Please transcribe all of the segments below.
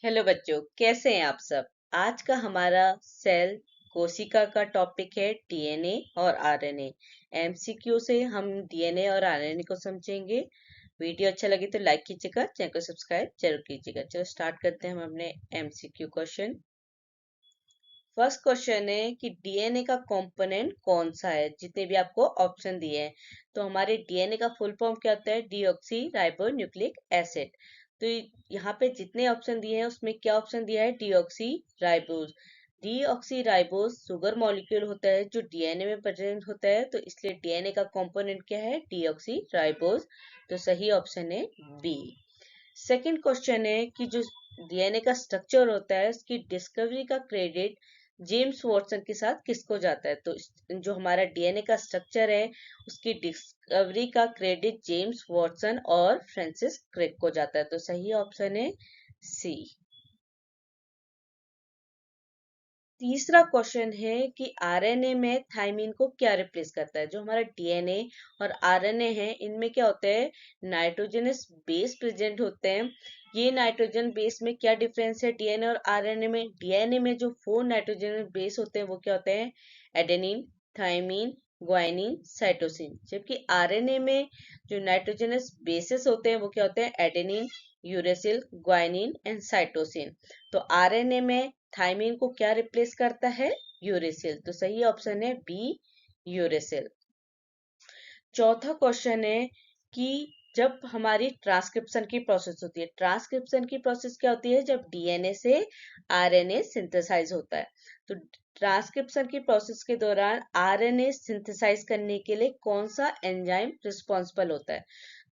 Hello बच्चों, कैसे हैं आप सब। आज का हमारा सेल कोशिका का टॉपिक है डीएनए और आरएनए। एमसीक्यू से हम डीएनए और आरएनए को समझेंगे। वीडियो अच्छा लगे तो लाइक कीजिएगा, चैनल को सब्सक्राइब जरूर कीजिएगा। चलो स्टार्ट करते हैं हम अपने एमसीक्यू क्वेश्चन। फर्स्ट क्वेश्चन है कि डीएनए का कंपोनेंट कौन सा है। जितने भी आपको ऑप्शन दिए हैं, तो हमारे डीएनए का फुल फॉर्म क्या होता है? Deoxy ribo nucleic acid. तो यहाँ पे जितने ऑप्शन दिए हैं उसमें क्या ऑप्शन दिया है? Deoxy ribose. Deoxy ribose sugar molecule होता है जो डीएनए में प्रेजेंट होता है, तो इसलिए डीएनए का कंपोनेंट क्या है? Deoxy ribose. तो सही ऑप्शन है बी। सेकंड क्वेश्चन है कि जो डीएनए का स्ट्रक्चर होता है उसकी डिस्कवरी का क्रेडिट जेम्स वॉटसन के साथ किसको जाता है? तो जो हमारा डीएनए का स्ट्रक्चर है उसकी डिस्कवरी का क्रेडिट जेम्स वॉटसन और फ्रांसिस क्रिक को जाता है। तो सही ऑप्शन है सी। तीसरा क्वेश्चन है कि आरएनए में थायमीन को क्या रिप्लेस करता है? जो हमारा डीएनए और आरएनए है इनमें क्या होता है? नाइट्रोजनस बेस प्रेजेंट होते हैं। ये नाइट्रोजन बेस में क्या डिफरेंस है डीएनए और आरएनए में? डीएनए में जो 4 नाइट्रोजन बेस होते हैं वो क्या होते हैं? Adenine, thymine, guanine, cytosine. जबकि आरएनए में जो नाइट्रोजनस बेसेस होते हैं वो क्या होते हैं? Adenine, uracil, guanine and cytosine. तो आरएनए में थायमीन को क्या रिप्लेस करता है? यूरेसिल। तो सही ऑप्शन है बी, यूरेसिल। चौथा क्वेश्चन है कि जब हमारी ट्रांसक्रिप्शन की प्रोसेस होती है, ट्रांसक्रिप्शन की प्रोसेस क्या होती है? जब डीएनए से आरएनए सिंथेसाइज होता है। तो ट्रांसक्रिप्शन की प्रोसेस के दौरान आरएनए सिंथेसाइज करने के लिए कौन सा एंजाइम रिस्पॉन्सिबल होता है?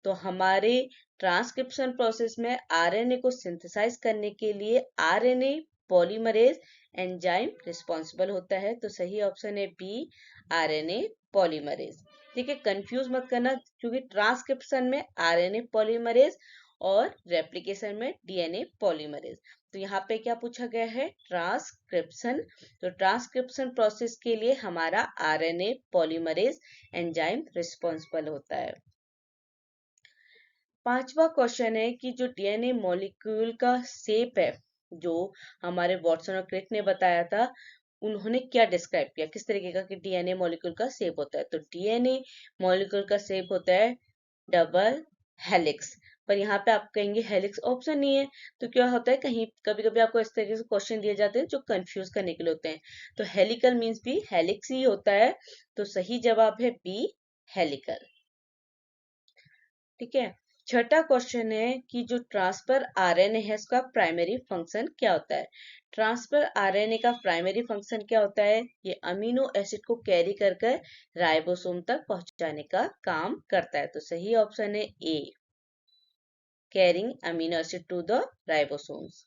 तो हमारे ट्रांसक्रिप्शन प्रोसेस में आरएनए को सिंथेसाइज करने के लिए आरएनए पॉलीमरेज एंजाइम रिस्पॉन्सिबल होता है। तो सही ऑप्शन है बी, आरएनए पॉलीमरेज। ठीक है, कंफ्यूज मत करना, क्योंकि ट्रांसक्रिप्शन में आरएनए पॉलीमरेज और रेप्लिकेशन में डीएनए पॉलीमरेज। तो यहाँ पे क्या पूछा गया है? ट्रांसक्रिप्शन। तो ट्रांसक्रिप्शन प्रोसेस के लिए हमारा आरएनए पॉलीमरेज एंजाइम रिस्पॉन्सिबल होता है। पांचवा क्वेश्चन है कि जो डीएनए मॉलिक्यूल का शेप है, जो हमारे वॉटसन और क्रिक ने बताया था, उन्होंने क्या डिस्क्राइब किया, किस तरीके का कि डीएनए मॉलिक्यूल का शेप होता है? तो डीएनए मॉलिक्यूल का शेप होता है डबल हेलिक्स। पर यहाँ पे आप कहेंगे हेलिक्स ऑप्शन नहीं है, तो क्या होता है? कहीं कभी कभी आपको इस तरीके से क्वेश्चन दिए जाते हैं जो कंफ्यूज करने के लिए होते हैं। तो हेलिकल मीन्स भी हेलिक्स ही होता है। तो सही जवाब है बी, हेलिकल। ठीक है। छठा क्वेश्चन है कि जो ट्रांसफर आरएनए है उसका प्राइमरी फंक्शन क्या होता है? ट्रांसफर आरएनए का प्राइमरी फंक्शन क्या होता है? ये अमीनो एसिड को कैरी कर कर राइबोसोम तक पहुंचाने का काम करता है। तो सही ऑप्शन है A, carrying amino acid to the ribosomes.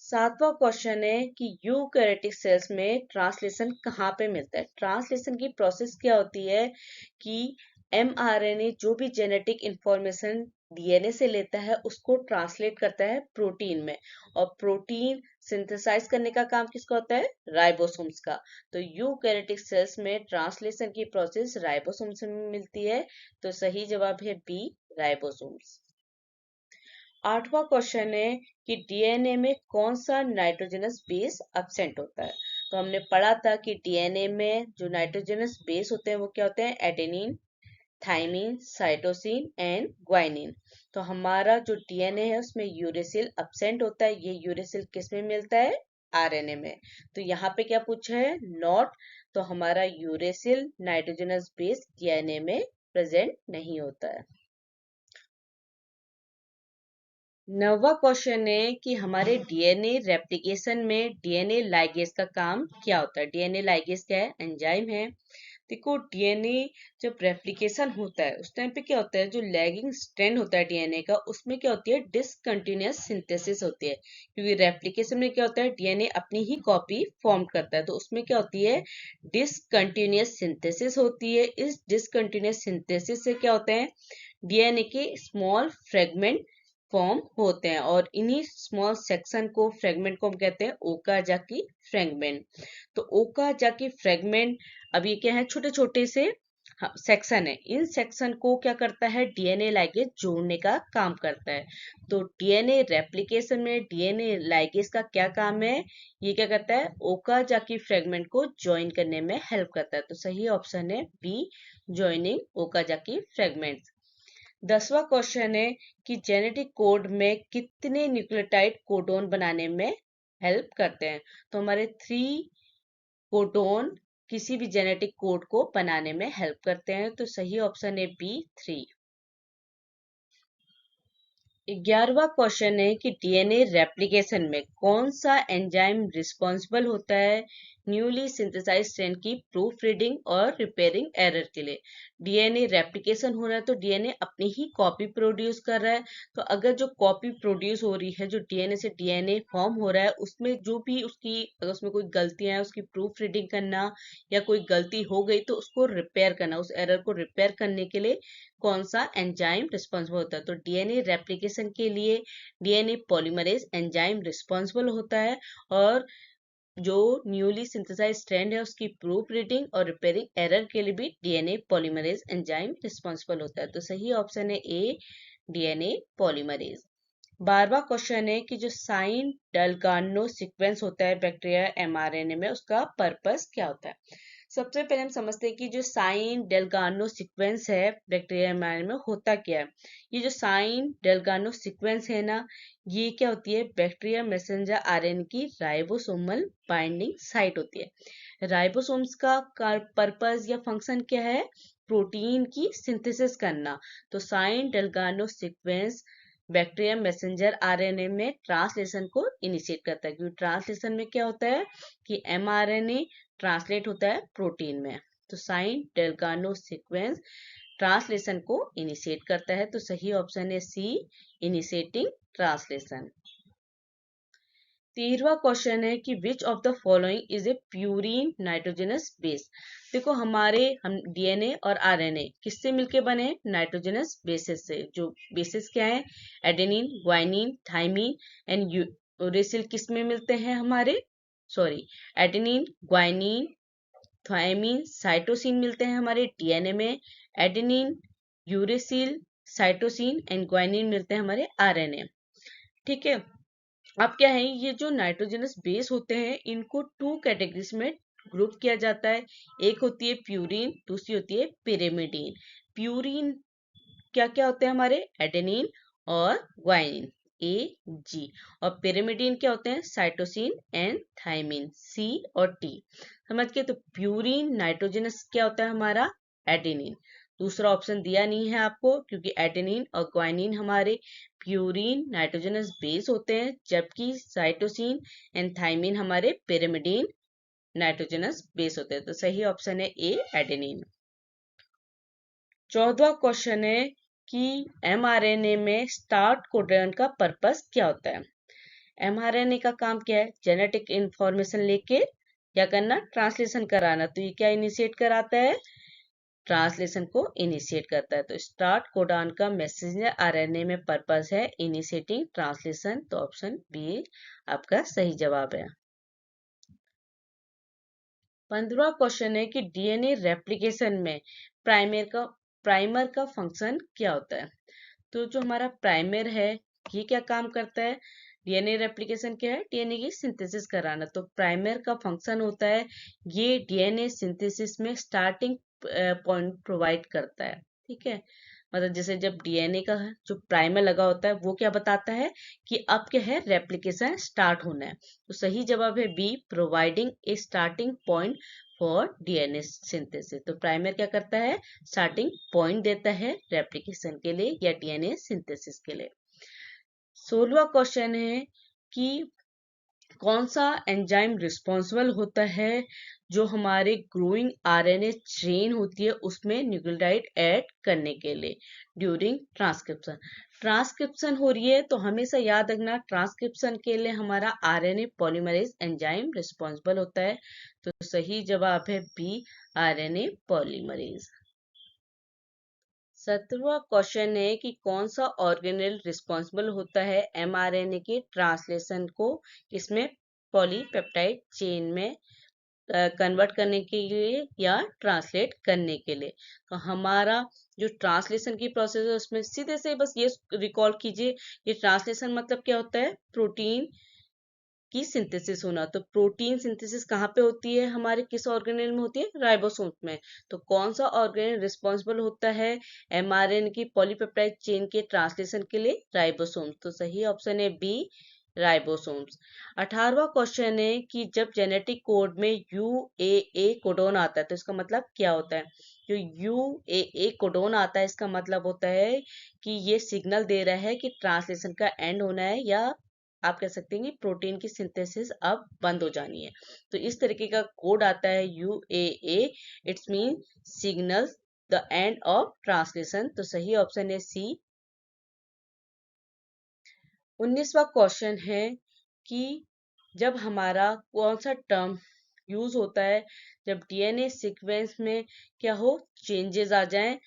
सातवां क्वेश्चन है कि यूकैरियोटिक सेल्स में ट्रांसलेशन कहाँ पे मिलता है? ट्रांसलेशन की प्रोसेस क्या होती है कि एमआरएनए जो भी जेनेटिक इंफॉर्मेशन डीएनए से लेता है उसको ट्रांसलेट करता है प्रोटीन में, और प्रोटीन सिंथेसाइज करने का काम किसका होता है? राइबोसोम्स का। तो यूकैरियोटिक सेल्स में ट्रांसलेशन की प्रोसेस राइबोसोम से मिलती है। तो सही जवाब है बी, राइबोसोम्स। आठवां क्वेश्चन है कि डीएनए में कौन सा नाइट्रोजनस बेस एब्सेंट होता है? तो हमने पढ़ा था कि डीएनए में जो नाइट्रोजनस बेस होते हैं वो क्या होते हैं? Adenine, thymine, cytosine and guanine. तो हमारा जो डीएनए है उसमें यूरेसिल एब्सेंट होता है। ये यूरेसिल किस में मिलता है? आरएनए में। तो यहाँ पे क्या पूछा है? नॉट। तो हमारा यूरेसिल नाइट्रोजनस बेस डीएनए में प्रेजेंट नहीं होता है। नौवां क्वेश्चन है कि हमारे डीएनए रेप्लिकेशन में डीएनए लाइगेज का काम क्या होता है? डीएनए लाइगेज क्या है? एंजाइम है। देखो, डीएनए जब रेप्लिकेशन होता है उस टाइम पे क्या होता है? जो लैगिंग स्ट्रैंड होता है डीएनए का उसमें क्या होती है? डिसकंटिन्यूअस सिंथेसिस होती है। क्योंकि रेप्लिकेशन में क्या होता है? डीएनए अपनी ही कॉपी फॉर्म करता है, तो उसमें क्या होती है? डिसकंटिन्यूअस सिंथेसिस होती है। इस डिसकंटिन्यूअस सिंथेसिस से क्या होता है? डीएनए के स्मॉल फ्रेगमेंट फॉर्म होते हैं, और इन्हीं स्मॉल सेक्शन को, फ्रेगमेंट को हम कहते हैं ओकाजाकी फ्रेगमेंट। तो ओकाजाकी फ्रेगमेंट अब ये क्या है? छोटे छोटे से सेक्शन है, इन सेक्शन को क्या करता है, डीएनए लाइगेज जोड़ने का काम करता है। तो डीएनए रेप्लिकेशन में डीएनए लाइगेज का क्या काम है, ये क्या करता है, ओकाजाकी फ्रेगमेंट को ज्वाइन करने में हेल्प करता है। तो सही ऑप्शन है बी, ज्वाइनिंग ओकाजाकी फ्रेगमेंट्स। 10वां क्वेश्चन है कि जेनेटिक कोड में कितने न्यूक्लियोटाइड कोडोन बनाने में हेल्प करते हैं। तो हमारे 3 कोडोन किसी भी जेनेटिक कोड को बनाने में हेल्प करते हैं। तो सही ऑप्शन है बी, 3। 11वां क्वेश्चन है कि डीएनए रेप्लिकेशन में कौन सा एंजाइम रिस्पॉन्सिबल होता है न्यूली सिंथेसाइज स्ट्रैंड की प्रूफ रीडिंग और रिपेयरिंग एरर के लिए। डीएनए रेप्लिकेशन हो रहा है तो डीएनए अपनी ही कॉपी प्रोड्यूस कर रहा है। तो अगर जो कॉपी प्रोड्यूस हो रही है, जो डीएनए से डीएनए फॉर्म हो रहा है, उसमें जो भी उसकी, अगर उसमें कोई गलतियां हैं, उसकी प्रूफ रीडिंग करना, या कोई गलती हो गई तो उसको रिपेयर करना, उस एरर को रिपेयर करने के लिए कौन सा एंजाइम रिस्पॉन्सिबल होता है। तो डीएनए रेप्लिकेशन के लिए डीएनए पॉलीमरेज एंजाइम रिस्पॉन्सिबल होता है, और जो न्यूली सिंथेसाइज स्ट्रैंड है उसकी प्रूफ रीडिंग और रिपेयरिंग एरर के लिए भी डीएनए पॉलीमरेज एंजाइम रिस्पॉन्सिबल होता है। तो सही ऑप्शन है ए, डीएनए पॉलीमरेज। 12वां क्वेश्चन है कि जो साइन डलगानो सीक्वेंस होता है बैक्टीरिया एमआरएनए में, उसका पर्पस क्या होता है। सबसे पहले हम समझते हैं कि जो साइन डेल्गानो सीक्वेंस है बैक्टीरिया एमआरएनए में, होता क्या है। ये जो साइन डेल्गानो सीक्वेंस है ना, ये क्या होती है, बैक्टीरिया मैसेंजर आरएनए की राइबोसोमल बाइंडिंग साइट होती है। राइबोसोम्स का पर्पस या फंक्शन क्या है, प्रोटीन की सिंथेसिस करना। तो Shine Dalgarno sequence bacteria messenger RNA में ट्रांसलेशन को इनिशिएट करता है, क्योंकि ट्रांसलेशन में क्या होता है कि एमआरएनए ट्रांसलेट होता है प्रोटीन में। तो साइन डेल्गानो सीक्वेंस ट्रांसलेशन को इनिशिएट करता है। तो सही ऑप्शन है सी, इनिशिएटिंग ट्रांसलेशन। 13वां क्वेश्चन है कि which of the following is a purine nitrogenous base. देखो हम डीएनए और आरएनए किससे मिलके बने, नाइट्रोजनस बेसिस से। जो बेसिस क्या है, adenine, guanine, thymine and uracil किस में मिलते हैं हमारे, sorry, adenine, guanine, thymine, cytosine मिलते हैं हमारे डीएनए में। Adenine, uracil, cytosine and guanine मिलते हैं हमारे आरएनए। ठीक है। अब क्या है, ये जो नाइट्रोजनस बेस होते हैं इनको 2 कैटेगरीज में ग्रुप किया जाता है। एक होती है प्यूरीन, दूसरी होती है पिरिमिडीन। प्यूरीन क्या क्या होते हैं हमारे, एडेनिन और ग्वाइनिन, ए, जी। और पिरिमिडीन क्या होते हैं, साइटोसिन एंड थाइमिन, सी और टी। समझ गए। तो प्यूरीन नाइट्रोजनस क्या होता है हमारा, एडेनिन। दूसरा ऑप्शन दिया नहीं है आपको, क्योंकि एडेनिन और ग्वाइनिन हमारे प्यूरीन नाइट्रोजनस बेस होते हैं, जबकि साइटोसिन एंड थाइमिन हमारे पिरिमिडीन नाइट्रोजनस बेस होते हैं। तो सही ऑप्शन है ए, एडेनिन। 14वां क्वेश्चन है कि एमआरएनए में स्टार्ट कोडन का पर्पस क्या होता है। एमआरएनए का काम क्या है, जेनेटिक इंफॉर्मेशन लेके क्या करना, ट्रांसलेशन कराना। तो ये क्या इनिशिएट कराता है, ट्रांसलेशन को इनिशिएट करता है। तो स्टार्ट कोडन का मैसेंजर आरएनए में पर्पस है इनिशिएटिंग ट्रांसलेशन। तो ऑप्शन बी आपका सही जवाब है। 15वां क्वेश्चन है कि डीएनए रेप्लिकेशन में प्राइमर का फंक्शन क्या होता है। तो जो हमारा प्राइमर है ये क्या काम करता है, डीएनए रेप्लिकेशन क्या है, डीएनए की सिंथेसिस कराना। तो प्राइमर का फंक्शन होता है, ये डीएनए सिंथेसिस में स्टार्टिंग पॉइंट प्रोवाइड करता है। ठीक है, मतलब जैसे जब डीएनए का जो प्राइमर लगा होता है वो क्या बताता है कि अब क्या है, रेप्लिकेशन स्टार्ट होना है। तो सही जवाब है B, providing a starting point for DNA synthesis. तो प्राइमर क्या करता है, स्टार्टिंग पॉइंट देता है रेप्लिकेशन के लिए या डीएनए सिंथेसिस के लिए। 16वां क्वेश्चन है कि कौन सा एंजाइम रिस्पॉन्सिबल होता है जो हमारे ग्रोइंग आरएनए चेन होती है उसमें न्यूक्लियोटाइड ऐड करने के लिए ड्यूरिंग ट्रांसक्रिप्शन। ट्रांसक्रिप्शन हो रही है तो हमेशा याद रखना, ट्रांसक्रिप्शन के लिए हमारा आरएनए पॉलीमरेज एंजाइम रिस्पॉन्सिबल होता है। तो सही जवाब है बी, आरएनए पॉलीमरेज। 17वां क्वेश्चन है कि कौन सा ऑर्गेनेल रिस्पॉन्सिबल होता है एमआरएनए के ट्रांसलेशन को, किसमें, पॉलीपेप्टाइड चेन में कन्वर्ट करने के लिए या ट्रांसलेट करने के लिए। तो हमारा जो ट्रांसलेशन की प्रोसेस है उसमें सीधे से बस ये रिकॉल कीजिए, ये ट्रांसलेशन मतलब क्या होता है, प्रोटीन की सिंथेसिस होना। तो प्रोटीन सिंथेसिस कहाँ पे होती है, हमारे किस ऑर्गेनेल में होती है, राइबोसोम में। तो कौन सा ऑर्गेनेल रिस्पॉन्सिबल होता है एमआरएनए की पॉलीपेप्टाइड चेन के ट्रांसलेशन के लिए, राइबोसोम। तो सही ऑप्शन है बी, राइबोसोम्स। 18वां क्वेश्चन है कि जब जेनेटिक कोड में यूएए कोडोन आता है तो इसका मतलब क्या होता है। जो यूएए कोडोन आता है इसका मतलब होता है कि ये सिग्नल दे रहा है कि ट्रांसलेशन का एंड होना है, या आप कह सकते हैं कि प्रोटीन की सिंथेसिस अब बंद हो जानी है। तो इस तरीके का कोड आता है यूएए, it's mean signals the end of translation. तो सही ऑप्शन है सी। 19वां क्वेश्चन है कि जब हमारा कौन सा टर्म यूज होता है जब डीएनए सीक्वेंस में क्या हो, चेंजेस आ जाएं,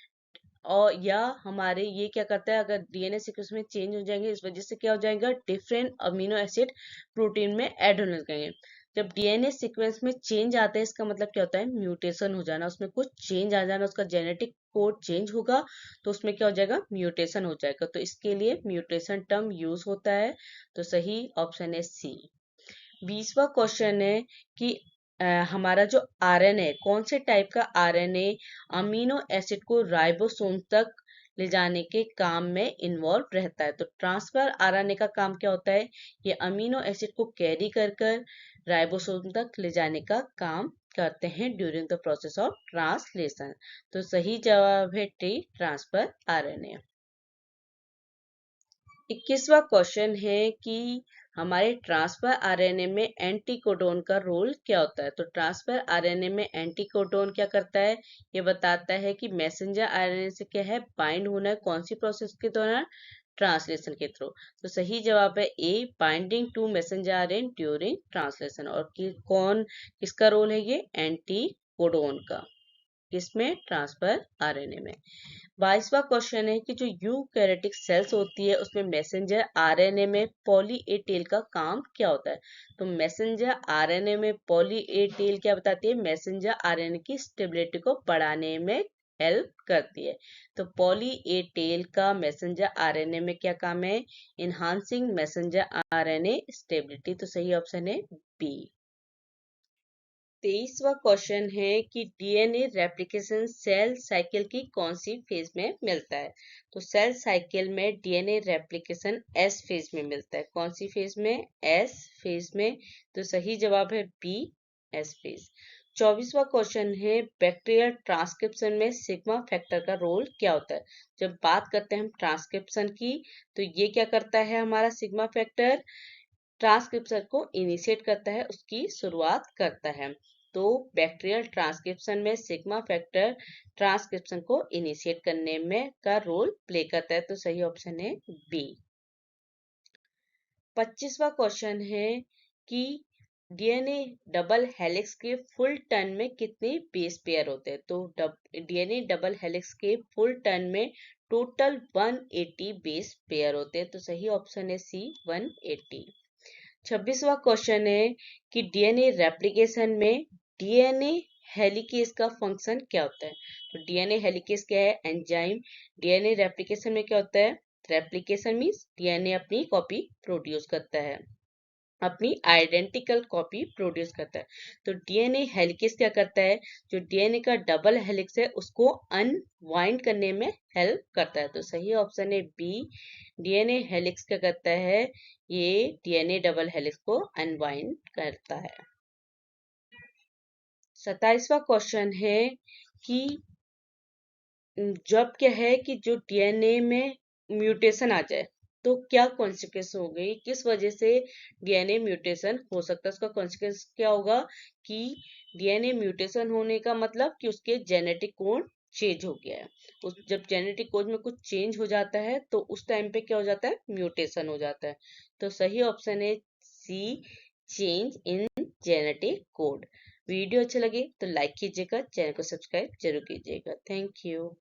और या हमारे ये क्या करता है, अगर डीएनए सीक्वेंस में चेंज हो जाएंगे इस वजह से क्या हो जाएगा, डिफरेंट अमीनो एसिड प्रोटीन में ऐड होने लगेंगे। जब डीएनए सीक्वेंस में चेंज आता है इसका मतलब क्या होता है, म्यूटेशन हो जाना, उसमें कुछ चेंज आ जाना, उसका जेनेटिक कोड चेंज होगा तो उसमें क्या हो जाएगा, म्यूटेशन हो जाएगा। तो इसके लिए म्यूटेशन टर्म यूज होता है। तो सही ऑप्शन है सी। 20वां क्वेश्चन है कि हमारा जो आरएनए, कौन से टाइप का आरएनए अमीनो एसिड को राइबोसोम तक ले जाने के काम में इन्वॉल्व रहता है। तो ट्रांसफर आरएनए का काम क्या होता है, ये अमीनो एसिड को कैरी कर कर राइबोसोम तक ले जाने का काम करते हैं during the process of translation. तो सही जवाब है टी, ट्रांसफर आरएनए। 21वां क्वेश्चन है कि हमारे ट्रांसफर आरएनए में एंटीकोडोन का रोल क्या होता है। तो ट्रांसफर आरएनए में एंटीकोडोन क्या करता है, ये बताता है कि मैसेंजर आरएनए से क्या है, बाइंड होना है, कौन सी प्रोसेस के दौरान, ट्रांसलेशन के थ्रू। तो सही जवाब है A, binding to messenger RNA during translation. और किसका रोल है ये, एंटीकोडोन का, किसमें, ट्रांसफर आरएनए में। 22वां क्वेश्चन है कि जो यूकैरियोटिक सेल्स होती है उसमें मैसेंजर आरएनए में पॉली ए टेल का काम क्या होता है। तो मैसेंजर आरएनए में पॉली ए टेल क्या बताती है, मैसेंजर आरएनए की स्टेबिलिटी को बढ़ाने में हेल्प करती है। तो पॉली ए टेल का मैसेंजर आरएनए में क्या काम है, इनहांसिंग मैसेंजर आरएनए स्टेबिलिटी। तो सही ऑप्शन है बी। 23वां क्वेश्चन है कि डीएनए रेप्लिकेशन सेल साइकिल की कौन सी फेज में मिलता है। तो सेल साइकिल में डीएनए रेप्लिकेशन एस फेज में मिलता है। कौन सी फेज में, एस फेज में। तो सही जवाब है बी, एस फेज। 24वां क्वेश्चन है बैक्टीरियल ट्रांसक्रिप्शन में सिग्मा फैक्टर का रोल क्या होता है। जब बात करते हैं हम ट्रांसक्रिप्शन की तो ये क्या करता है, हमारा सिग्मा फैक्टर ट्रांसक्रिप्शन को इनिशिएट करता है, उसकी शुरुआत करता है। तो बैक्टीरियल ट्रांसक्रिप्शन में सिग्मा फैक्टर ट्रांसक्रिप्शन को इनिशिएट करने में का रोल प्ले करता है। तो सही ऑप्शन है बी। 25वां क्वेश्चन है कि डीएनए डबल हेलिक्स के फुल टर्न में कितने बेस पेयर होते हैं। तो डीएनए डबल हेलिक्स के फुल टर्न में टोटल 180 बेस पेयर होते हैं। तो सही ऑप्शन है सी, 180। 26वां क्वेश्चन है कि डीएनए रेप्लिकेशन में डीएनए हेलिकेज का फंक्शन क्या होता है। तो डीएनए हेलिकेज क्या है, एंजाइम। डीएनए रेप्लिकेशन में क्या होता है, रेप्लिकेशन मीन्स डीएनए अपनी कॉपी प्रोड्यूस करता है, अपनी आइडेंटिकल कॉपी प्रोड्यूस करता है। तो डीएनए हेलिकेज क्या करता है, जो डीएनए का डबल हेलिक्स है उसको अनवाइंड करने में हेल्प करता है। तो सही ऑप्शन है बी, डीएनए हेलिक्स क्या करता है, ये डीएनए डबल हेलिक्स को अनवाइंड करता है। 27वां क्वेश्चन है कि जब क्या है कि जो डीएनए में म्यूटेशन आ जाए तो क्या कॉन्सिक्वेंस हो गई, किस वजह से डीएनए म्यूटेशन हो सकता है, उसका कॉन्सिक्वेंस क्या होगा कि डीएनए म्यूटेशन होने का मतलब कि उसके जेनेटिक कोड चेंज हो गया है। जब जेनेटिक कोड में कुछ चेंज हो जाता है तो उस टाइम पे क्या हो जाता है, म्यूटेशन हो जाता है। तो सही ऑप्शन है C, change in genetic code. Video अच्छा लगे तो लाइक कीजिएगा, चैनल को सब्सक्राइब जरूर कीजिएगा। Thank you.